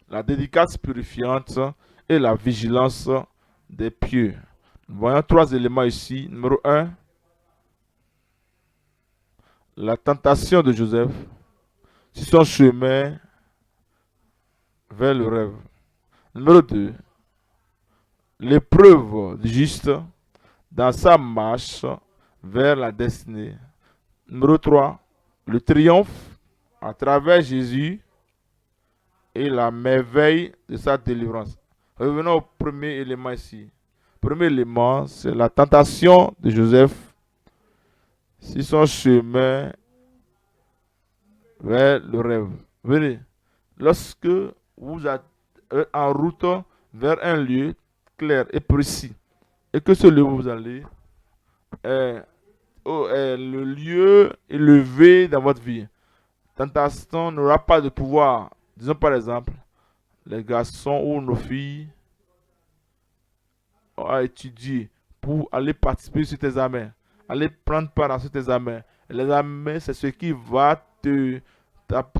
la dédicace purifiante et la vigilance des pieux. Nous voyons trois éléments ici. Numéro un, la tentation de Joseph sur son chemin vers le rêve. Numéro 2, l'épreuve du juste dans sa marche vers la destinée. Numéro 3, le triomphe à travers Jésus et la merveille de sa délivrance. Revenons au premier élément ici. Premier élément, c'est la tentation de Joseph sur son chemin vers le rêve. Venez, lorsque vous êtes en route vers un lieu clair et précis, et que ce lieu où vous allez est, est le lieu élevé dans votre vie, tentation n'aura pas de pouvoir. Disons par exemple, les garçons ou nos filles ont étudié pour aller participer sur tes examens, aller prendre part à ces examens. Les examens, c'est ce qui va te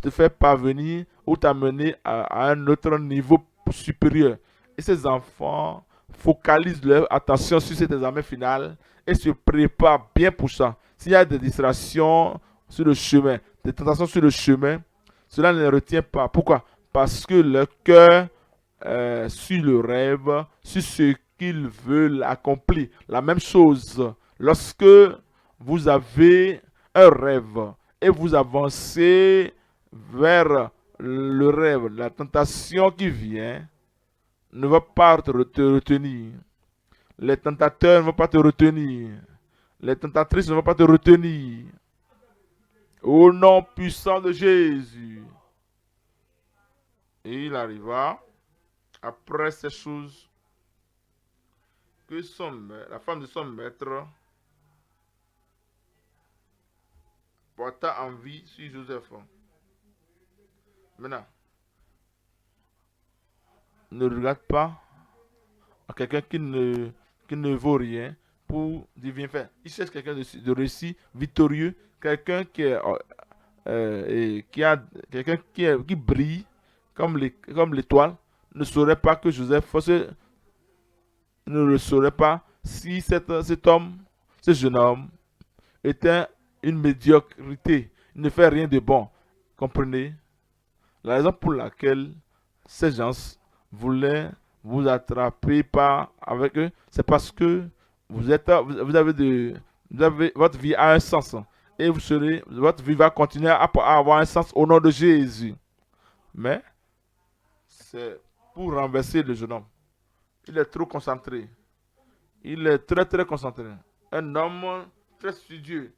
faire parvenir ou t'amener à un autre niveau supérieur. Et ces enfants focalisent leur attention sur cet examen final et se préparent bien pour ça. S'il y a des distractions sur le chemin, des tentations sur le chemin, cela ne les retient pas. Pourquoi? Parce que leur cœur sur le rêve, sur ce qu'ils veulent accomplir. La même chose, lorsque vous avez un rêve et vous avancez vers le rêve, la tentation qui vient ne va pas te retenir. Les tentateurs ne vont pas te retenir. Les tentatrices ne vont pas te retenir. Au nom puissant de Jésus. Et il arriva, après ces choses, que la femme de son maître porta envie sur Joseph. Maintenant, ne regarde pas à quelqu'un qui ne vaut rien pour dire viens faire. Il cherche quelqu'un de réussi, victorieux, quelqu'un qui est et qui a quelqu'un qui brille comme l'étoile. Ne saurait pas que Joseph ne le saurait pas si cet homme, ce jeune homme, était une médiocrité. Il ne fait rien de bon. Comprenez? La raison pour laquelle ces gens voulaient vous attraper pas avec eux, c'est parce que vous avez, votre vie a un sens. Et votre vie va continuer à avoir un sens au nom de Jésus. Mais c'est pour renverser le jeune homme. Il est trop concentré. Il est très très concentré. Un homme très studieux.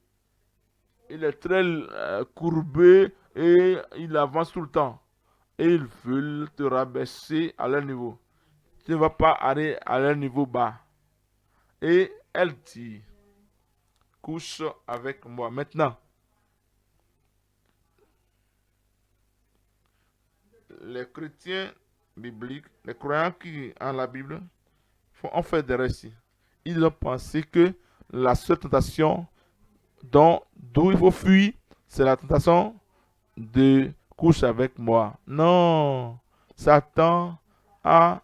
Il est très courbé et il avance tout le temps. Et ils veulent te rabaisser à leur niveau. Tu ne vas pas aller à leur niveau bas. Et elle dit, couche avec moi. Maintenant, les chrétiens bibliques, les croyants qui ont la Bible, ont fait des récits. Ils ont pensé que la seule tentation d'où il faut fuir, c'est la tentation de couche avec moi. Non, Satan a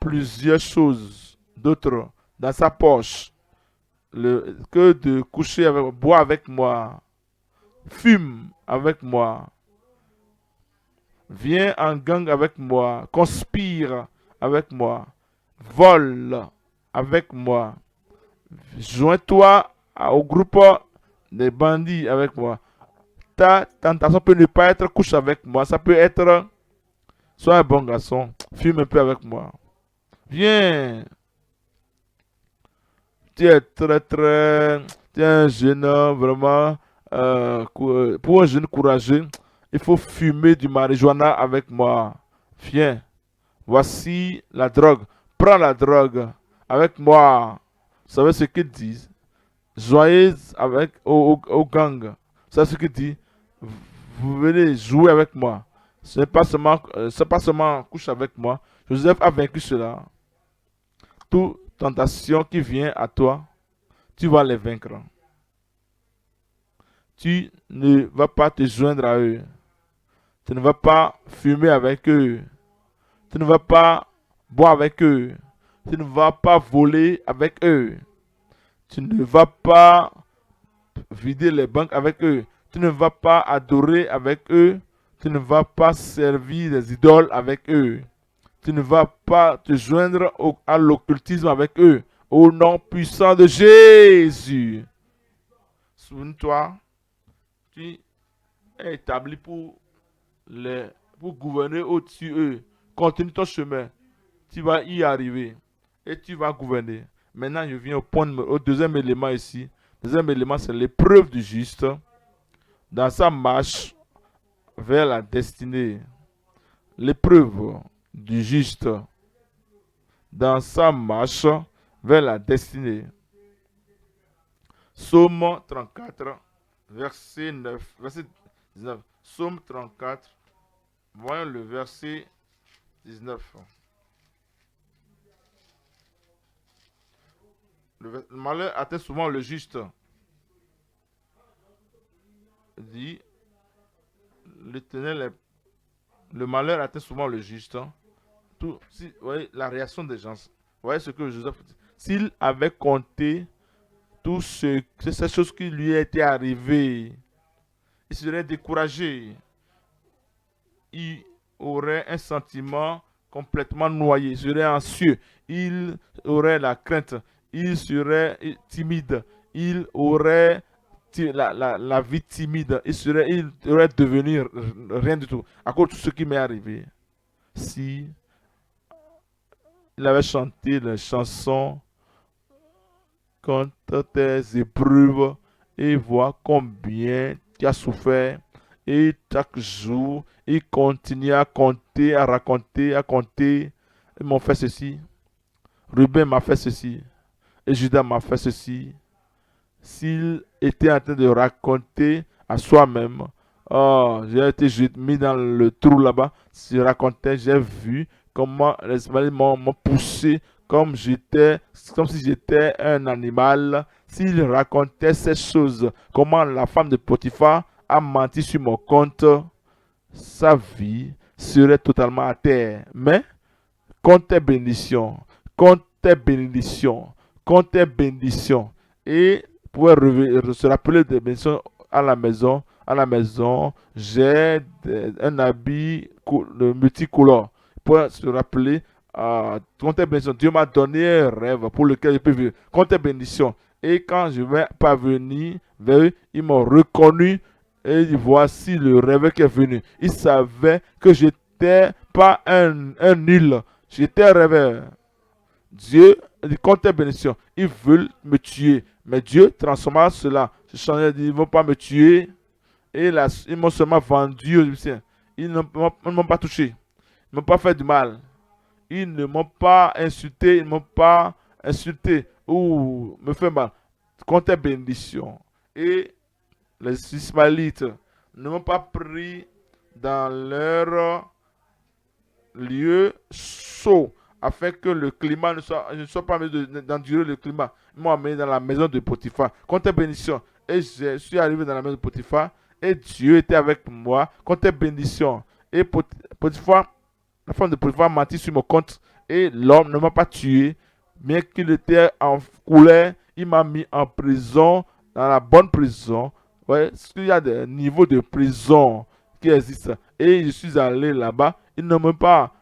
plusieurs choses d'autres dans sa poche que de coucher avec, boire avec moi, fume avec moi, viens en gang avec moi, conspire avec moi, vole avec moi, joins-toi au groupe des bandits avec moi. Ta tentation peut ne pas être couche avec moi, ça peut être sois un bon garçon, fume un peu avec moi. Viens, tu es très très, tu es un jeune homme vraiment, pour un jeune courageux, il faut fumer du marijuana avec moi. Viens, voici la drogue, prends la drogue avec moi. Vous savez ce qu'ils disent? Joyeuse avec au gang. Vous savez ce qu'ils disent? Vous venez jouer avec moi. Ce n'est pas seulement couche avec moi. Joseph a vaincu cela. Toute tentation qui vient à toi, tu vas les vaincre. Tu ne vas pas te joindre à eux. Tu ne vas pas fumer avec eux. Tu ne vas pas boire avec eux. Tu ne vas pas voler avec eux. Tu ne vas pas vider les banques avec eux. Tu ne vas pas adorer avec eux. Tu ne vas pas servir des idoles avec eux. Tu ne vas pas te joindre à l'occultisme avec eux. Au nom puissant de Jésus. Souviens-toi, tu es établi pour gouverner au-dessus d'eux. Continue ton chemin. Tu vas y arriver. Et tu vas gouverner. Maintenant, je viens au deuxième élément ici. Le deuxième élément, c'est l'épreuve du juste dans sa marche vers la destinée. L'épreuve du juste dans sa marche vers la destinée. Psaume 34, verset 9, verset 19. Psaume 34, voyons le verset 19. Le malheur atteint souvent le juste. Dit, le malheur atteint souvent le juste. Vous voyez la réaction des gens. Vous voyez ce que Joseph dit. S'il avait compté ces choses qui lui étaient arrivées, il serait découragé. Il aurait un sentiment complètement noyé. Il serait anxieux. Il aurait la crainte. Il serait timide. Il aurait la vie timide. Il aurait devenu rien du tout. À cause de tout ce qui m'est arrivé. Si il avait chanté la chanson contre tes épreuves et vois combien tu as souffert. Et chaque jour, il continue à compter, à raconter, à compter. Ils m'ont fait ceci. Ruben m'a fait ceci. Et Judas m'a fait ceci. S'il était en train de raconter à soi-même, oh, j'ai été mis dans le trou là-bas. Je racontais, j'ai vu comment les Ismaélites m'ont poussé comme si j'étais un animal. S'il racontait ces choses, comment la femme de Potiphar a menti sur mon compte, sa vie serait totalement à terre. Mais, compte tes bénédictions, compte tes bénédictions, compte tes bénédictions. Et pour se rappeler des bénédictions à la maison, j'ai un habit multicolore. Pour se rappeler, compte tes bénédictions. Dieu m'a donné un rêve pour lequel je peux vivre. Compte tes bénédictions. Et quand je vais parvenir vers eux, ils m'ont reconnu. Et voici le rêve qui est venu. Ils savaient que je n'étais pas un nul. J'étais un rêveur. Dieu dit compte tes bénédictions. Ils veulent me tuer. Mais Dieu transforma cela. Je changeais, ils ne vont pas me tuer. Et là, ils m'ont seulement vendu aux Égyptiens. Ils ne m'ont pas touché. Ils ne m'ont pas fait du mal. Ils ne m'ont pas insulté. Ils ne m'ont pas insulté ou me fait mal. Compte tes bénédictions. Et les Ismaélites ne m'ont pas pris dans leur lieu chaud afin que le climat ne soit pas d'endurer le climat. Ils m'ont amené dans la maison de Potiphar. Compte tes bénédictions. Et je suis arrivé dans la maison de Potiphar et Dieu était avec moi. Compte tes bénédictions. Et Potiphar, la femme de Potiphar mentit sur mon compte et l'homme ne m'a pas tué. Bien qu'il était en colère, il m'a mis en prison, dans la bonne prison. Ouais, parce qu'il y a des niveaux de prison qui existent. Et je suis allé là-bas. Ils ne m'ont pas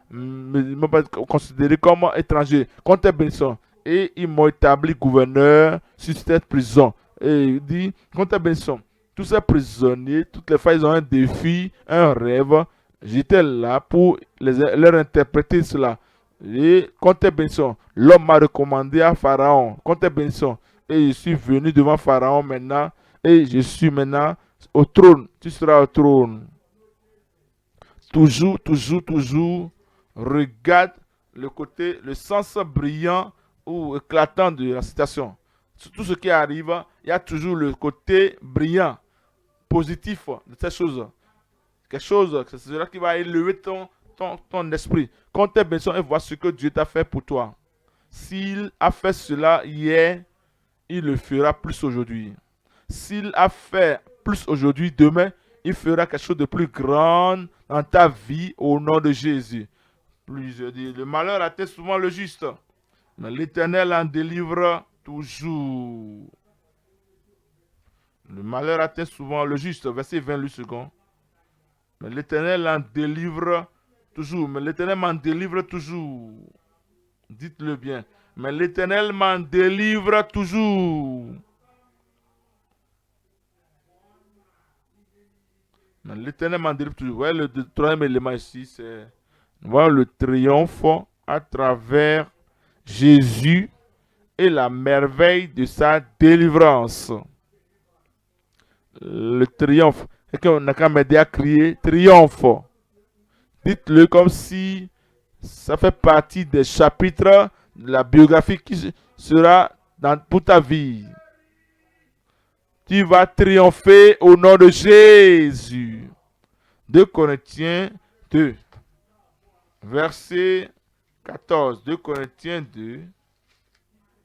considéré comme étranger. Compte tes bénédictions. Et ils m'ont établi gouverneur sur cette prison. Et il dit, compte tes bénédictions. Tous ces prisonniers, toutes les fois, ils ont un défi, un rêve. J'étais là pour leur interpréter cela. Et compte tes bénédictions. L'homme m'a recommandé à Pharaon. Compte tes bénédictions. Et je suis venu devant Pharaon maintenant. Et je suis maintenant au trône. Tu seras au trône. Toujours, toujours, toujours, regarde le sens brillant ou éclatant de la citation. Sur tout ce qui arrive, il y a toujours le côté brillant, positif de ces choses. Quelque chose, c'est cela qui va élever ton esprit. Compte tes bénédictions et vois ce que Dieu t'a fait pour toi. S'il a fait cela hier, il le fera plus aujourd'hui. S'il a fait plus aujourd'hui, demain, il fera quelque chose de plus grand dans ta vie au nom de Jésus. Plusieurs disent, le malheur atteint souvent le juste, mais l'Éternel en délivre toujours. Le malheur atteint souvent le juste, verset 28 secondes. Mais l'Éternel en délivre toujours. Mais l'Éternel m'en délivre toujours. Dites-le bien. Mais l'Éternel m'en délivre toujours. Mais l'Éternel m'en délivre toujours. Vous voyez le troisième élément ici, c'est voir le triomphe à travers Jésus et la merveille de sa délivrance. Le triomphe. Et qu'on a qu'à m'aider à crier triomphe. Dites-le comme si ça fait partie des chapitres de la biographie qui sera pour ta vie. Tu vas triompher au nom de Jésus. 2 Corinthiens 2, verset 14. 2 Corinthiens 2,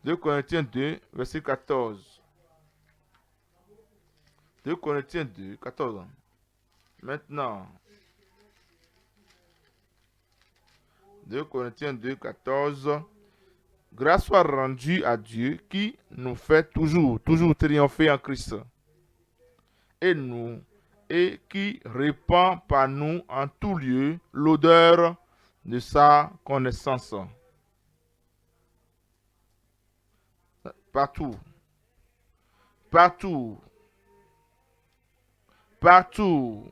2 Corinthiens 2, verset 14. 2 Corinthiens 2, 14. Maintenant, 2 Corinthiens 2, 14. Grâce soit rendue à Dieu qui nous fait toujours triompher en Christ. Et qui répand par nous en tout lieu l'odeur de sa connaissance. Partout. Partout. Partout.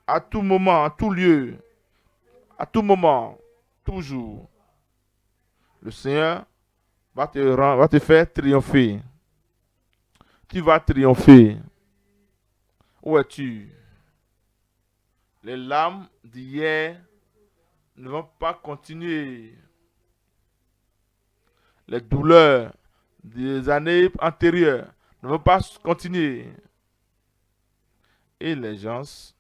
À tout moment, à tout lieu. À tout moment. Toujours. Le Seigneur va te faire triompher. Tu vas triompher. Où es-tu? Les larmes d'hier ne vont pas continuer. Les douleurs des années antérieures ne vont pas continuer. Et les gens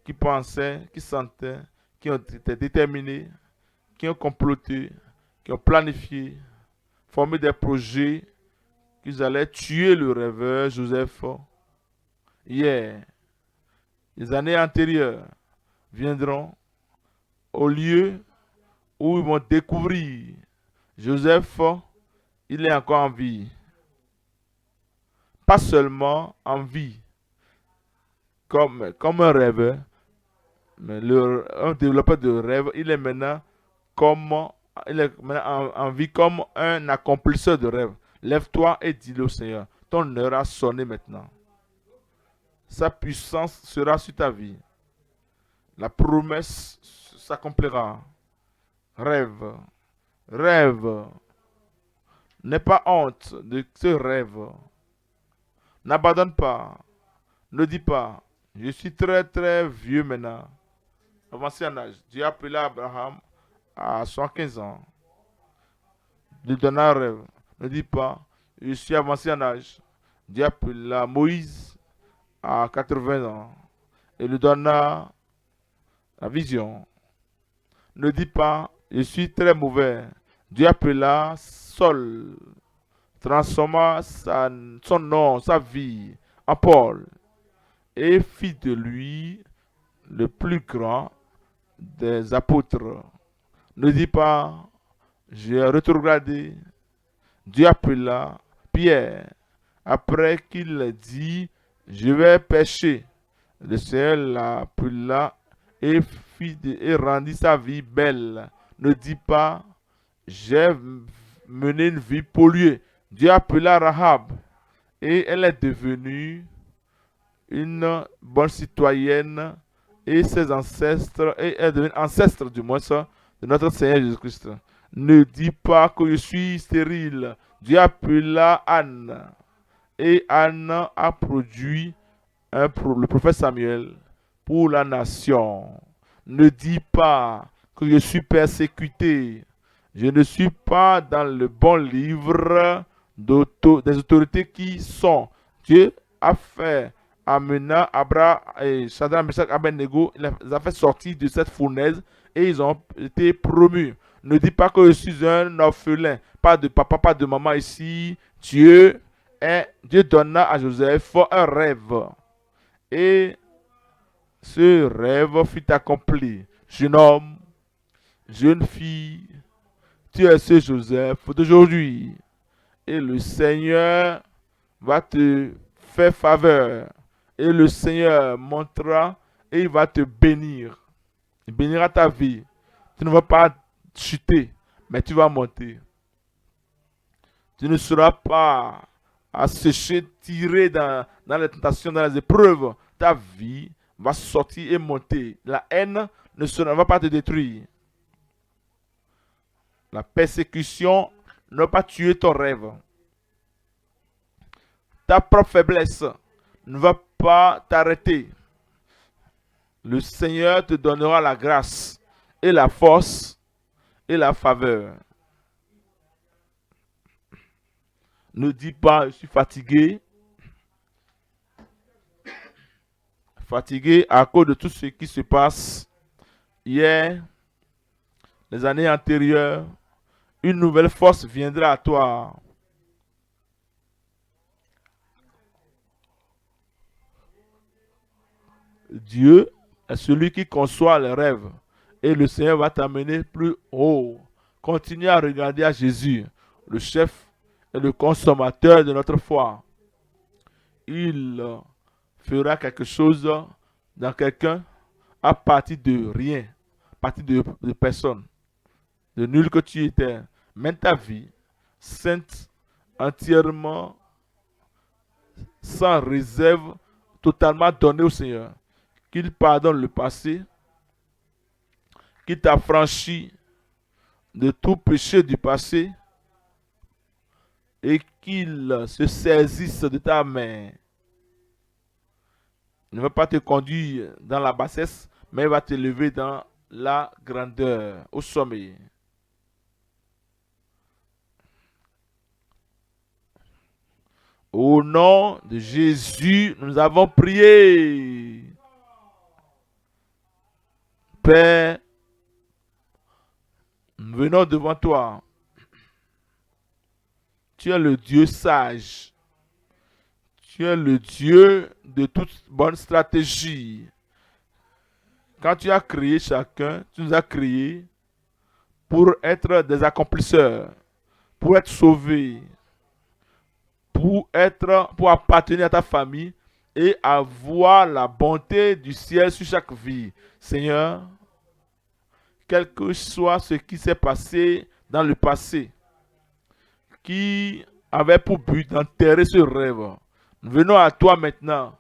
qui pensaient, qui sentaient, qui ont été déterminés, qui ont comploté, qui ont planifié, formé des projets qu'ils allaient tuer le rêveur Joseph hier. Les années antérieures viendront au lieu où ils vont découvrir Joseph, il est encore en vie. Pas seulement en vie, comme un rêveur, mais un développeur de rêve, il est maintenant en vie comme un accomplisseur de rêve. Lève-toi et dis-le au Seigneur, ton heure a sonné maintenant. Sa puissance sera sur ta vie. La promesse s'accomplira. Rêve, rêve. N'aie pas honte de ce rêve. N'abandonne pas. Ne dis pas, je suis très très vieux maintenant. Avancé en âge. Dieu a appelé Abraham à 115 ans. Dieu donna un rêve. Ne dis pas, je suis avancé en âge. Dieu appela Moïse à 80 ans. Et lui donna la vision. Ne dis pas, je suis très mauvais. Dieu appela Saul, transforma son nom, sa vie en Paul, et fit de lui le plus grand des apôtres. Ne dis pas, j'ai rétrogradé. Dieu appela Pierre, après qu'il ait dit, je vais pêcher. Le Seigneur l'appela et rendit sa vie belle. Ne dis pas, j'ai mené une vie polluée. Dieu appela Rahab et elle est devenue une bonne citoyenne et ses ancêtres, et elle est devenue ancêtre du moins de notre Seigneur Jésus-Christ. Ne dis pas que je suis stérile. Dieu appela Anne et Anne a produit le prophète Samuel pour la nation. Ne dis pas que je suis persécuté. Je ne suis pas dans le bon livre des autorités qui sont. Dieu a fait amener Abraham et Shadrach, Meshach, Abednego, il les a fait sortir de cette fournaise et ils ont été promus. Ne dis pas que je suis un orphelin, pas de papa, pas de maman ici. Dieu donna à Joseph un rêve. Et ce rêve fut accompli. Jeune homme, jeune fille, tu es ce Joseph d'aujourd'hui. Et le Seigneur va te faire faveur. Et le Seigneur montera et il va te bénir. Il bénira ta vie. Tu ne vas pas chuter, mais tu vas monter. Tu ne seras pas asséché, tiré dans les tentations, dans les épreuves. Ta vie va sortir et monter. La haine ne va pas te détruire. La persécution ne va pas tuer ton rêve. Ta propre faiblesse ne va pas t'arrêter. Le Seigneur te donnera la grâce et la force et la faveur. Ne dis pas, je suis fatigué. Fatigué à cause de tout ce qui se passe hier, les années antérieures. Une nouvelle force viendra à toi. Dieu est celui qui conçoit les rêves et le Seigneur va t'amener plus haut. Continue à regarder à Jésus, le chef et le consommateur de notre foi. Il fera quelque chose dans quelqu'un à partir de rien, à partir de personne, de nul que tu étais. Mène ta vie sainte, entièrement, sans réserve, totalement donnée au Seigneur. Qu'il pardonne le passé, qu'il t'affranchit de tout péché du passé et qu'il se saisisse de ta main. Il ne va pas te conduire dans la bassesse, mais il va te lever dans la grandeur, au sommet. Au nom de Jésus, nous avons prié. Père, nous venons devant toi. Tu es le Dieu sage. Tu es le Dieu de toute bonne stratégie. Quand tu as créé chacun, tu nous as créés pour être des accomplisseurs, pour être sauvés, pour appartenir à ta famille et avoir la bonté du ciel sur chaque vie. Seigneur, quel que soit ce qui s'est passé dans le passé, qui avait pour but d'enterrer ce rêve, nous venons à toi maintenant.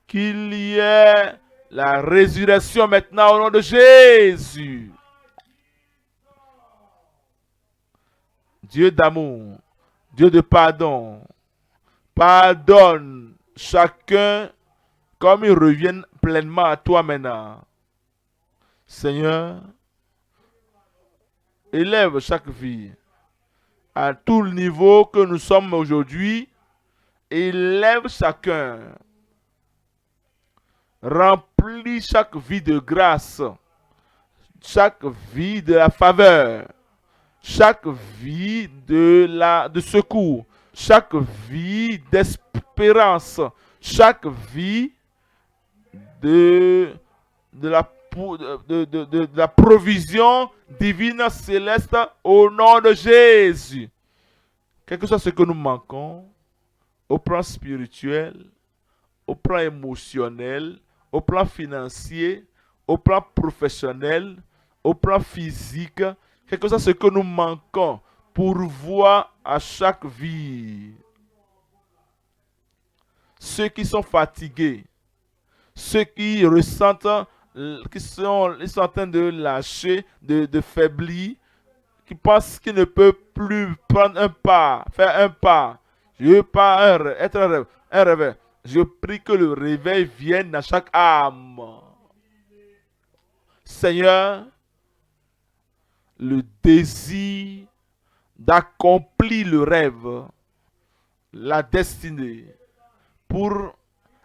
Qu'il y ait la résurrection maintenant au nom de Jésus. Dieu d'amour, Dieu de pardon, pardonne chacun comme ils reviennent pleinement à toi maintenant. Seigneur, élève chaque vie à tout le niveau que nous sommes aujourd'hui. Élève chacun. Remplis chaque vie de grâce, chaque vie de la faveur, chaque vie de secours, chaque vie d'espérance, chaque vie de, de la provision divine céleste au nom de Jésus. Quel que soit ce que nous manquons, au plan spirituel, au plan émotionnel, au plan financier, au plan professionnel, au plan physique, quel que soit ce que nous manquons, pourvois à chaque vie. Ceux qui sont fatigués, ceux qui ressentent, ils sont en train de lâcher, de faiblir, qui pensent qu'ils ne peuvent plus prendre un pas, faire un pas. Je ne veux pas être un rêve. Je prie que le réveil vienne à chaque âme. Seigneur, le désir d'accomplir le rêve, la destinée, pour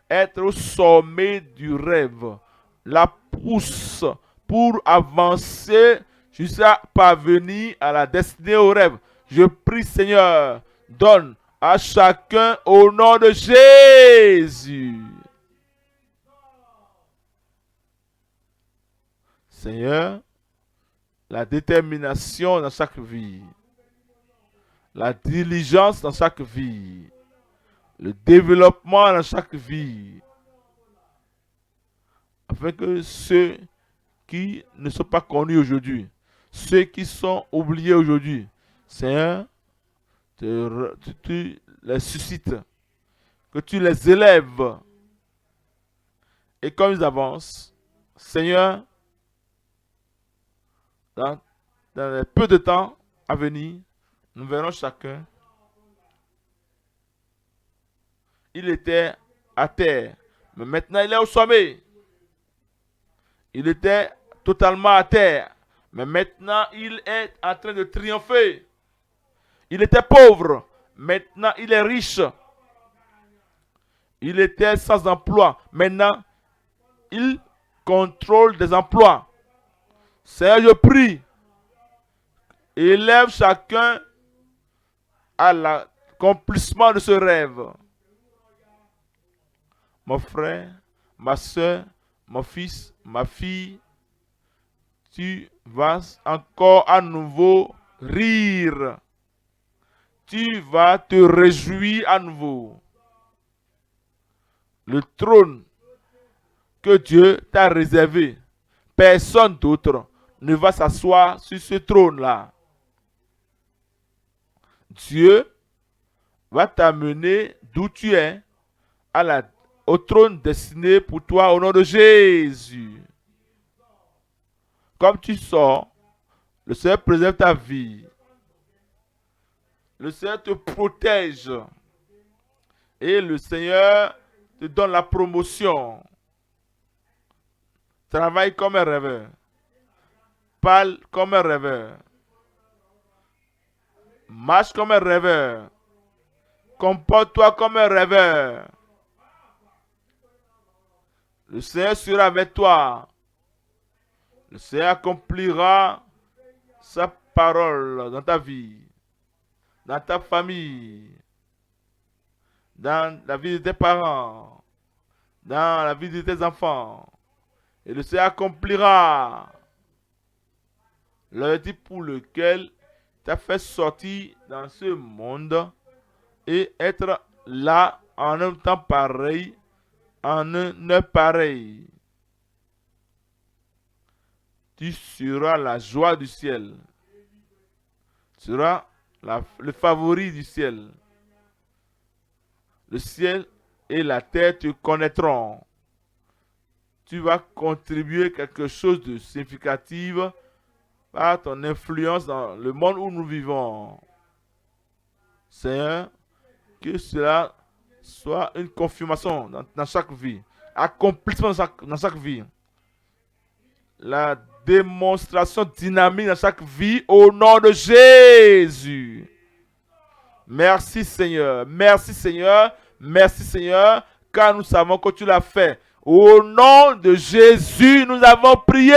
être au sommet du rêve, la pousse pour avancer jusqu'à parvenir à la destinée au rêve. Je prie, Seigneur, donne à chacun au nom de Jésus. Seigneur, la détermination dans chaque vie, la diligence dans chaque vie, le développement dans chaque vie, afin que ceux qui ne sont pas connus aujourd'hui, ceux qui sont oubliés aujourd'hui, Seigneur, tu les suscites, que tu les élèves. Et comme ils avancent, Seigneur, dans les peu de temps à venir, nous verrons chacun. Il était à terre, mais maintenant il est au sommet. Il était totalement à terre, mais maintenant il est en train de triompher. Il était pauvre, maintenant il est riche. Il était sans emploi, maintenant il contrôle des emplois. Seigneur, je prie, élève chacun à l'accomplissement de ce rêve. Mon frère, ma soeur, mon fils, ma fille, tu vas encore à nouveau rire. Tu vas te réjouir à nouveau. Le trône que Dieu t'a réservé, personne d'autre ne va s'asseoir sur ce trône-là. Dieu va t'amener d'où tu es au trône destiné pour toi au nom de Jésus. Comme tu sors, le Seigneur préserve ta vie. Le Seigneur te protège. Et le Seigneur te donne la promotion. Travaille comme un rêveur. Parle comme un rêveur. Marche comme un rêveur. Comporte-toi comme un rêveur. Le Seigneur sera avec toi. Le Seigneur accomplira sa parole dans ta vie, dans ta famille, dans la vie de tes parents, dans la vie de tes enfants. Et le Seigneur accomplira l'objectif pour lequel tu as fait sortir dans ce monde et être là en un temps pareil, en un heure pareil. Tu seras la joie du ciel. Tu seras le favori du ciel. Le ciel et la terre te connaîtront. Tu vas contribuer quelque chose de significatif par ton influence dans le monde où nous vivons. Seigneur, que cela soit une confirmation dans chaque vie, accomplissement dans chaque vie. La démonstration dynamique dans chaque vie au nom de Jésus. Merci Seigneur, merci Seigneur, merci Seigneur, car nous savons que tu l'as fait. Au nom de Jésus, nous avons prié.